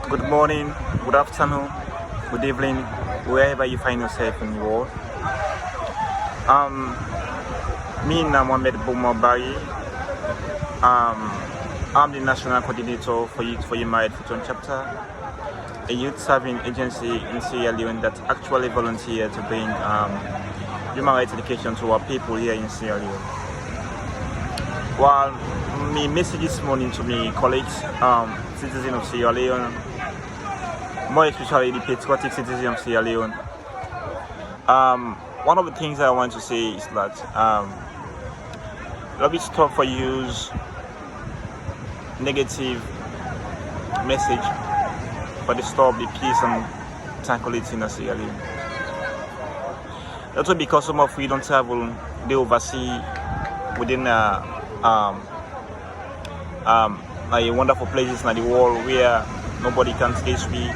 Good morning, good afternoon, good evening, wherever you find yourself in the world. Um, Me, Mohamed Boumabari. I'm the national coordinator for Youth for Human Rights Future Chapter, a youth serving agency in Sierra Leone that actually volunteers to bring human rights education to our people here in Sierra Leone. While me message this morning to me colleagues, citizens of Sierra Leone, more especially the patriotic citizens of Sierra Leone. One of the things I want to say is that let me stop for use negative message for the stop the peace and tranquility in Sierra Leone. Also because some of we don't travel, they oversee within a wonderful places in the world where nobody can taste me,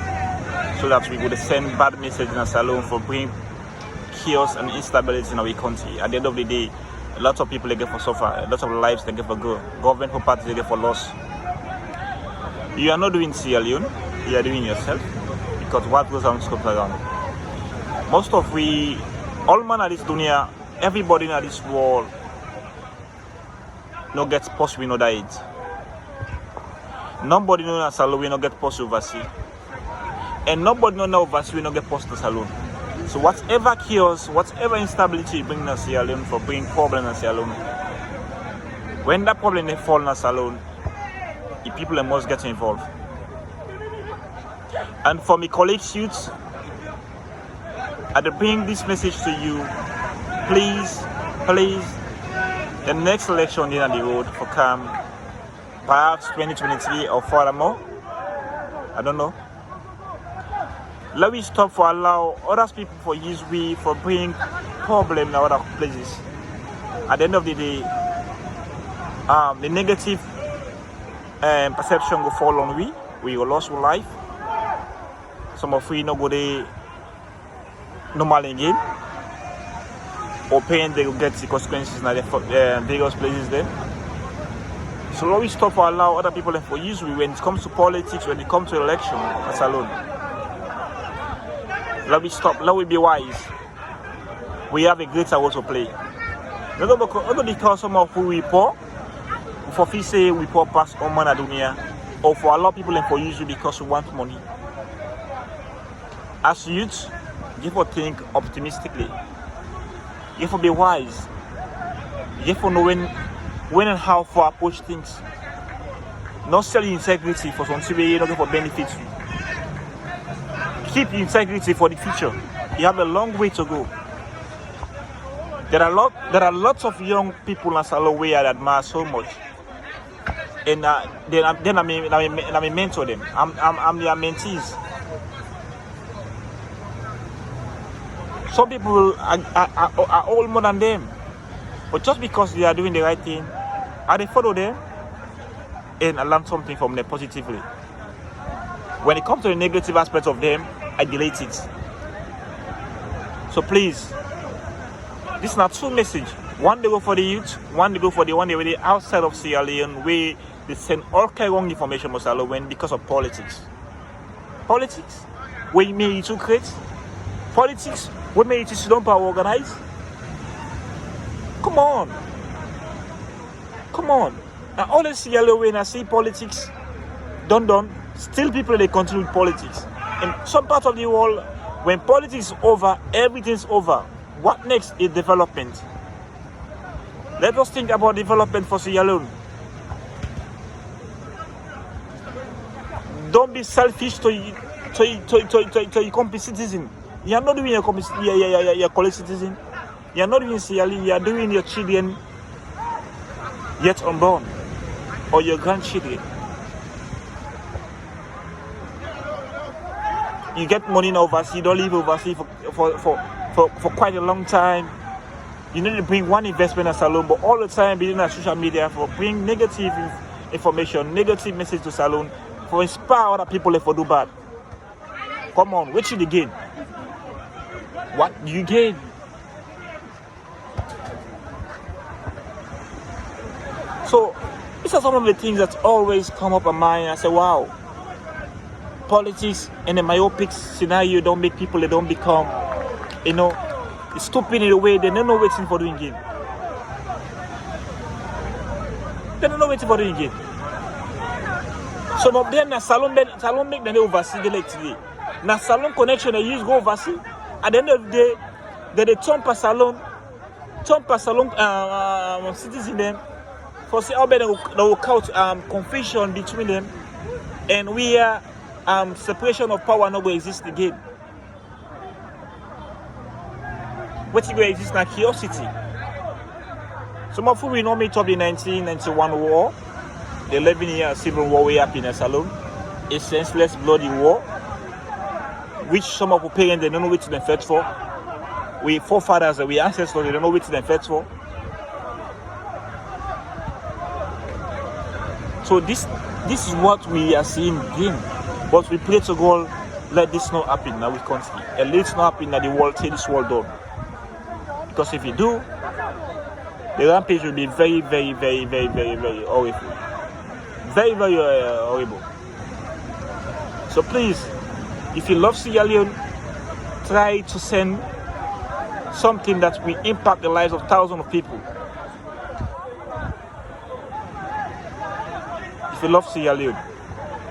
so that we would send bad message in a salon for bringing chaos and instability in our country. At the end of the day, a lot of people they get for suffer, a lot of lives they get for go, government property they get for loss. You are not doing Sierra Leone, you are doing yourself, because what goes on comes around. Most of we, all man at this dunya, everybody in this world, no gets post we know that it. Nobody know that salon we no get post overseas. And nobody know that overseas we no get post to salon. So whatever chaos, whatever instability bring in Sierra Leone for bring problem in Sierra Leone, when that problem they fall in salon, the people must get involved. And for my colleagues youths, I bring this message to you, please, the next election in the road for come, perhaps 2023 or furthermore, I don't know. Let me stop for allow other people for use we for bring problem in other places. At the end of the day, the negative perception will fall on we will lose our life. Some of we no go there normal again, or pain they will get the consequences in the various places there. So let me stop for allow other people for use we when it comes to politics, when it comes to election as alone. Let me stop, let me be wise. We have a greater role to play. Not because some of who we poor, for fee say we poor pass on man dunia, or for a lot of people and for use because we want money. As youths, you have to think optimistically. You have to be wise. You have to know when and how to approach things. Not sell integrity for something where you're not for benefits. Keep integrity for the future. You have a long way to go. There are lots of young people in Salo where I admire so much, and then I mentor them. I'm their mentees. Some people are all more than them, but just because they are doing the right thing, I follow them and I learn something from them positively. When it comes to the negative aspects of them, I delete it. So please, this is not two message. One they go for the youth, one they go for the one they were outside of Sierra Leone where they send all kind of wrong information when because of politics. Politics, where you made it to create. Politics, where made it to don't power organize. Come on. Now all the Sierra Leone I see politics done. Still people they continue with politics. In some parts of the world, when politics is over, everything's over. What next is development? Let us think about development for Sierra Leone. Don't be selfish to your company citizen. You are not doing your colleague citizen. You are not doing Sierra Leone. You are doing your children yet unborn or your grandchildren. You get money in overseas, you don't live overseas for quite a long time. You need to bring one investment as Salon, but all the time being on social media for bring negative information, negative message to Salon, for inspire other people for do bad. Come on, what should you gain? What do you gain? So these are some of the things that always come up in mind. I say, wow, politics and the myopic scenario don't make people, they don't become, stupid in a way. They don't know what's for doing it. They don't know what's for doing it. Some of them na salon make them oversee the today. Na salon connection they use go oversee. At the end of the day, they turn per salon citizen them for see how better they will count confusion between them, and we are separation of power no go exist again. What is going to exist now? Curiosity. Some of you will know me top the 1991 war, the 11-year civil war we have in a salon, a senseless bloody war, which some of our parents they don't know which they fought for. We forefathers, we ancestors, they don't know which they fought for. So this is what we are seeing again. But we pray to God, let this not happen in our country. And let it not happen that the world take this world down. Because if you do, the rampage will be very, very, very, very, very, very horrible. Very, very horrible. So please, if you love Sierra Leone, try to send something that will impact the lives of thousands of people. If you love Sierra Leone,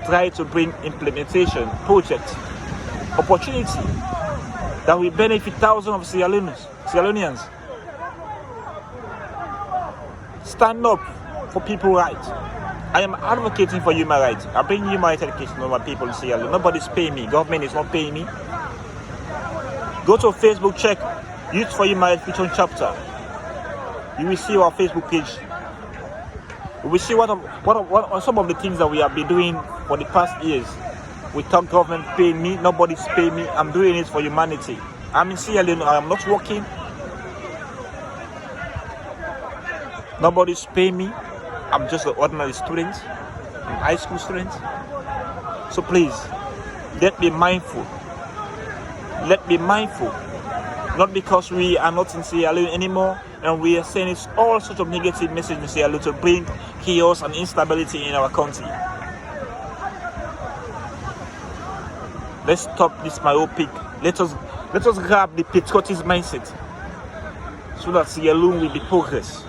try to bring implementation, project, opportunity that will benefit thousands of Sierra Leoneans. Stand up for people's rights. I am advocating for human rights. I bring human rights education to my people in Sierra Leone. Nobody's paying me. Government is not paying me. Go to Facebook, check Youth for Human Rights Feature Chapter. You will see our Facebook page. You will see what are some of the things that we have been doing for the past years. Without government paying me, nobody's paying me. I'm doing it for humanity. I'm in Sierra Leone. I am not working. Nobody's paying me. I'm just an ordinary student. I'm high school student. So please, let me mindful. Let me mindful. Not because we are not in Sierra Leone anymore and we are sending all sorts of negative messages in Sierra Leone to bring chaos and instability in our country. Let's stop this myopic. Let us grab the patriotic mindset so that Sierra Leone will be progress.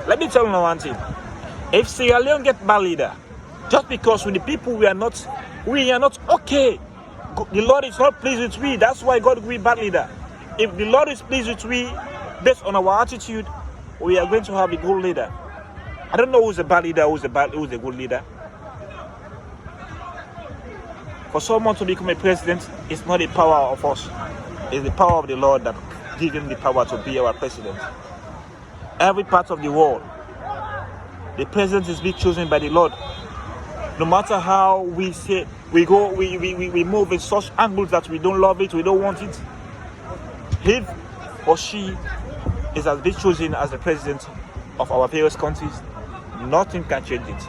Let me tell you one thing. If Sierra Leone get bad leader, just because with the people we are not okay. The Lord is not pleased with we. That's why God will be bad leader. If the Lord is pleased with we, based on our attitude, we are going to have a good leader. I don't know who's a bad leader, who's a good leader. For someone to become a president, it's not the power of us. It's the power of the Lord that gives him the power to be our president. Every part of the world, the president is being chosen by the Lord. No matter how we say we move in such angles that we don't love it, we don't want it. He or she is as being chosen as the president of our various countries. Nothing can change it.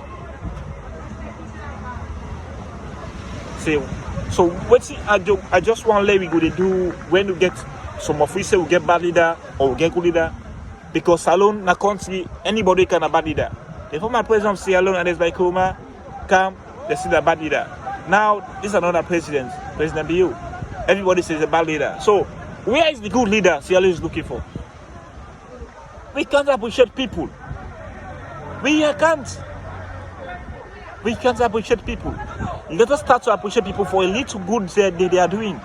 So what's it? I just want to let we go to do when we get some of we say we get bad leader or we get good leader, because alone na country anybody can a bad leader. The former president of Sierra Leone and his Baikoma come, they see the bad leader. Now this is another president, President Biu. Everybody says a bad leader. So where is the good leader Sierra Leone is looking for? We can't appreciate people. We can't appreciate people. Let us start to appreciate people for a little good they are doing.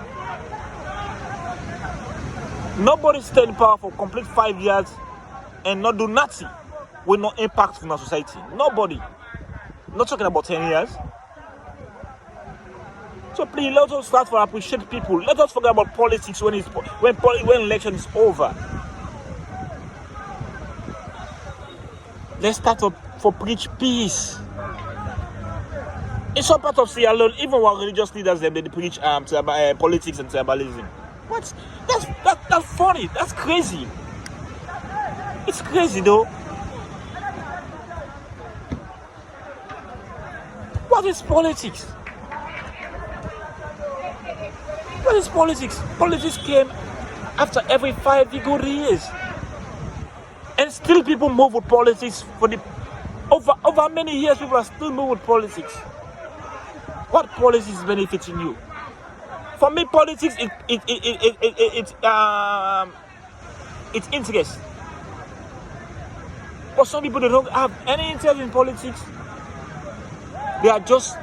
Nobody stay in power for complete 5 years and not do nothing with no impact in our society. Nobody. Not talking about 10 years. So please let us start to appreciate people. Let us forget about politics when election is over. Let's start for preach peace. In some part of Sierra Leone, even our religious leaders they preach politics and tribalism. That's funny. That's crazy. It's crazy though. What is politics? What is politics? Politics came after every 5 good years. And still people move with politics for the over many years people are still moving with politics. What policy is benefiting you? For me, politics it's interest. But some people, they don't have any interest in politics. They are just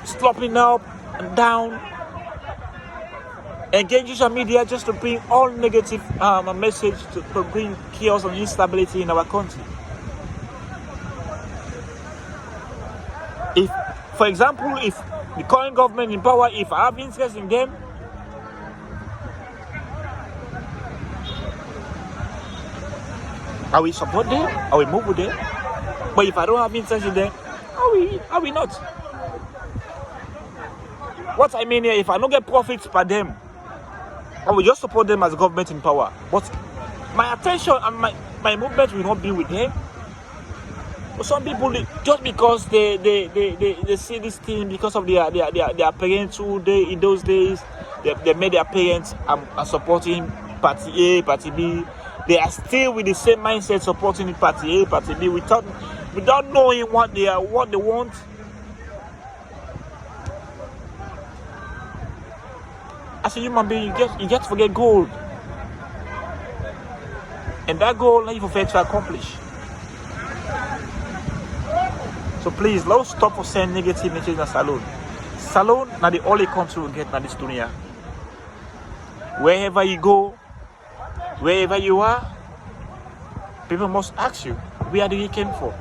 slopping up and down, engage social media just to bring all negative message to bring chaos and instability in our country. If, for example, if the current government in power, if I have interest in them, I will support them, I will move with them. But if I don't have interest in them, I will not. What I mean here, if I don't get profits per them, I will just support them as government in power. But my attention and my movement will not be with them. But some people, just because they see this thing because of their parents who in those days they made their parents are supporting party A, party B. They are still with the same mindset supporting party A, party B without knowing what they want. As a human being, you get to forget goal. And that goal now you forget to accomplish. So please, let's stop for saying negative messages in Salone. Salone now the only country will get now this dunya. Wherever you go, wherever you are, people must ask you, where do you came from?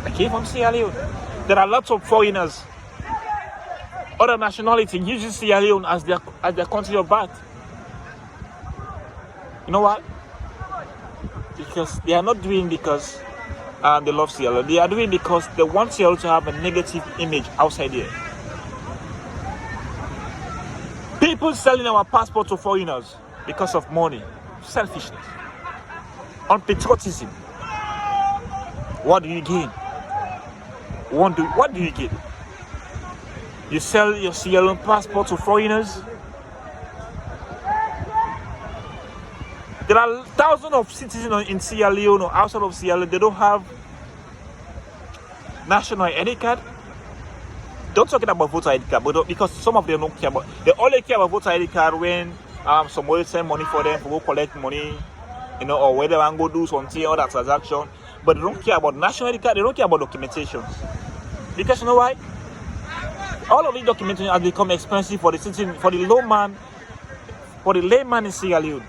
I came from Sierra Leone. There are lots of foreigners, other nationality using Sierra Leone as their country of birth. You know what? Because they are not doing because they love Sierra Leone. They are doing because they want Sierra Leone to have a negative image outside here. People selling our passport to foreigners because of money, selfishness, unpatriotism. What do you gain? What do you get? You sell your Sierra Leone passport to foreigners. There are thousands of citizens in Sierra Leone or outside of Sierra Leone. They don't have national ID card. Don't talking about voter ID card, but because some of them don't care about. They only care about voter ID card when somebody send money for them to go collect money, or whether I go do something or that transaction. But they don't care about national ID card. They don't care about documentations. Because you know why? All of these documentation has become expensive for the citizen, for the layman in Sierra Leone.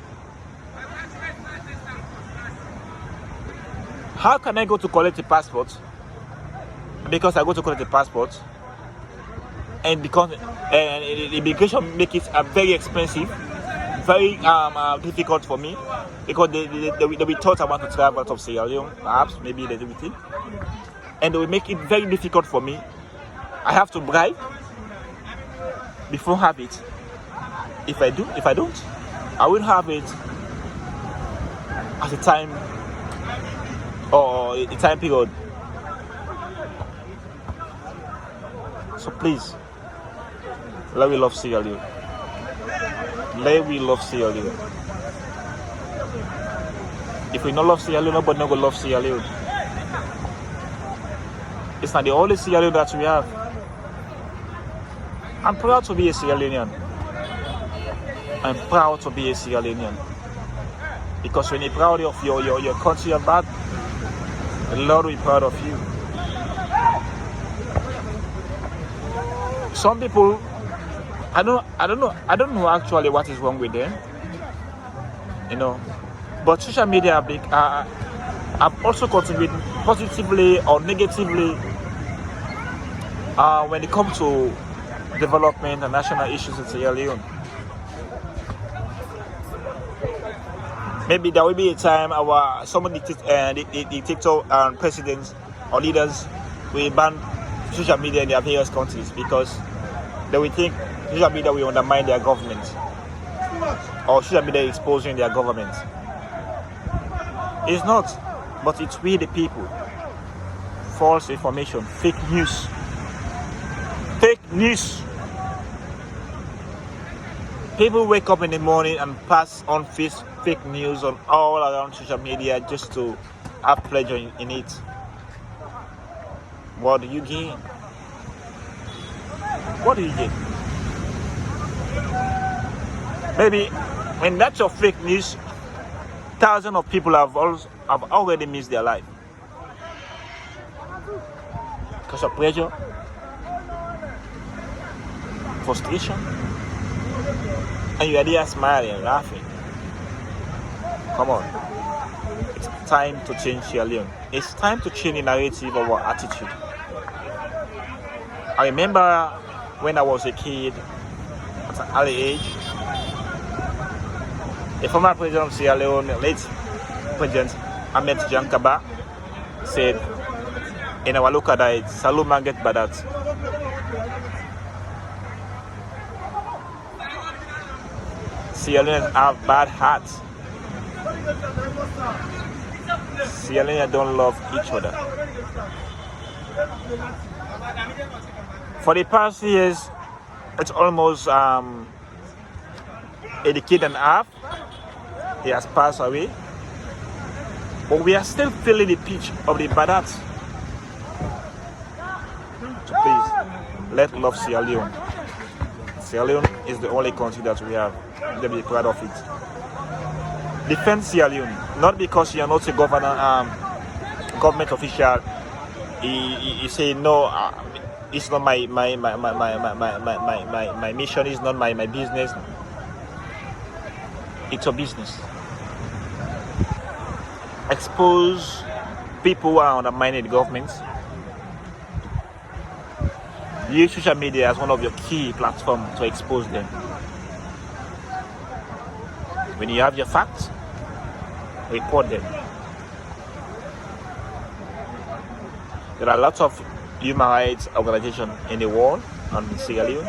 How can I go to collect a passport? Because I go to collect a passport, and because the immigration make it very expensive, very difficult for me, because they will thought I want to travel out of Sierra Leone, perhaps maybe they do it, and they will make it very difficult for me. I have to bribe before have it. If I don't, I will have it at a time or a time period. So please, let me love Sierra Leone. Let me love Sierra Leone. If we not love Sierra Leone, nobody not gonna love Sierra Leone. It's not the only Sierra Leone that we have. I'm proud to be a Sierra Leonean. I'm proud to be a Sierra Leonean. Because when you're proud of your country and back, the Lord will be proud of you. Some people, I don't know actually what is wrong with them. But social media have also contributed positively or negatively when it comes to development and national issues in Sierra Leone. Maybe there will be a time some of the dictator and presidents or leaders will ban social media in their various countries because they will think social media will undermine their government or social media exposing their government. It's not, but it's we the people. False information, fake news. Fake news. People wake up in the morning and pass on fake news on all around social media just to have pleasure in it. What do you gain? What do you gain? Maybe when that's your fake news, thousands of people have already missed their life because of pressure, frustration, and you are there smiling, laughing. Come on. It's time to change Sierra Leone. It's time to change the narrative of our attitude. I remember when I was a kid, at an early age, the former president of Sierra Leone, late President Ahmed Jankaba, said in our local diet, Salu Manget Badat. Sierra Leoneans have bad hearts. Sierra Leoneans don't love each other. For the past years, it's almost a decade and a half. He has passed away. But we are still feeling the pitch of the Badat. So please, let's love Sierra Leone. Sierra Leone is the only country that we have. To be proud of it. Defend Sierra Leone, not because you are not a government official. He say no. It's not my mission. It's not my business. It's a business. Expose people who are undermining the government. Use social media as one of your key platforms to expose them. When you have your facts, report them. There are lots of human rights organizations in the world and in Sierra Leone.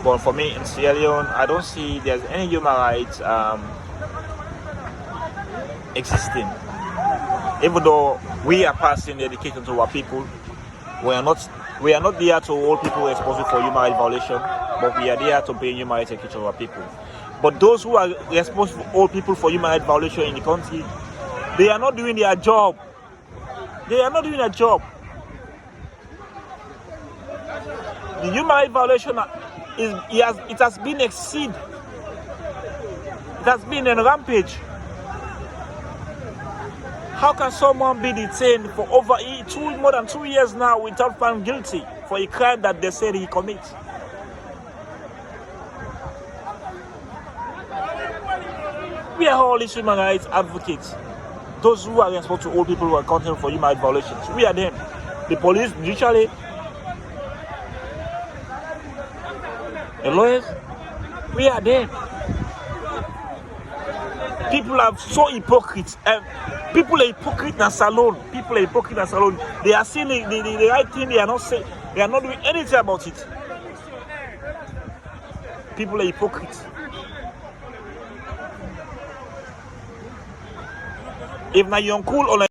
But for me in Sierra Leone, I don't see there's any human rights existing. Even though we are passing the education to our people, we are not there to hold people responsible for human rights violation, but we are there to bring human rights education to our people. But those who are responsible for all people for human rights violation in the country, they are not doing their job. They are not doing their job. The human rights violation it has been exceeded. It has been a rampage. How can someone be detained for more than 2 years now without found guilty for a crime that they said he commits? We are all these human rights advocates. Those who are responsible to all people who are accountable for human rights violations. We are them. The police, judiciary, the lawyers, we are them. People are so hypocrites. People are hypocrite in salon. People are hypocrite in salon. They are saying the right thing. They are not saying. They are not doing anything about it. People are hypocrites. If na young cool or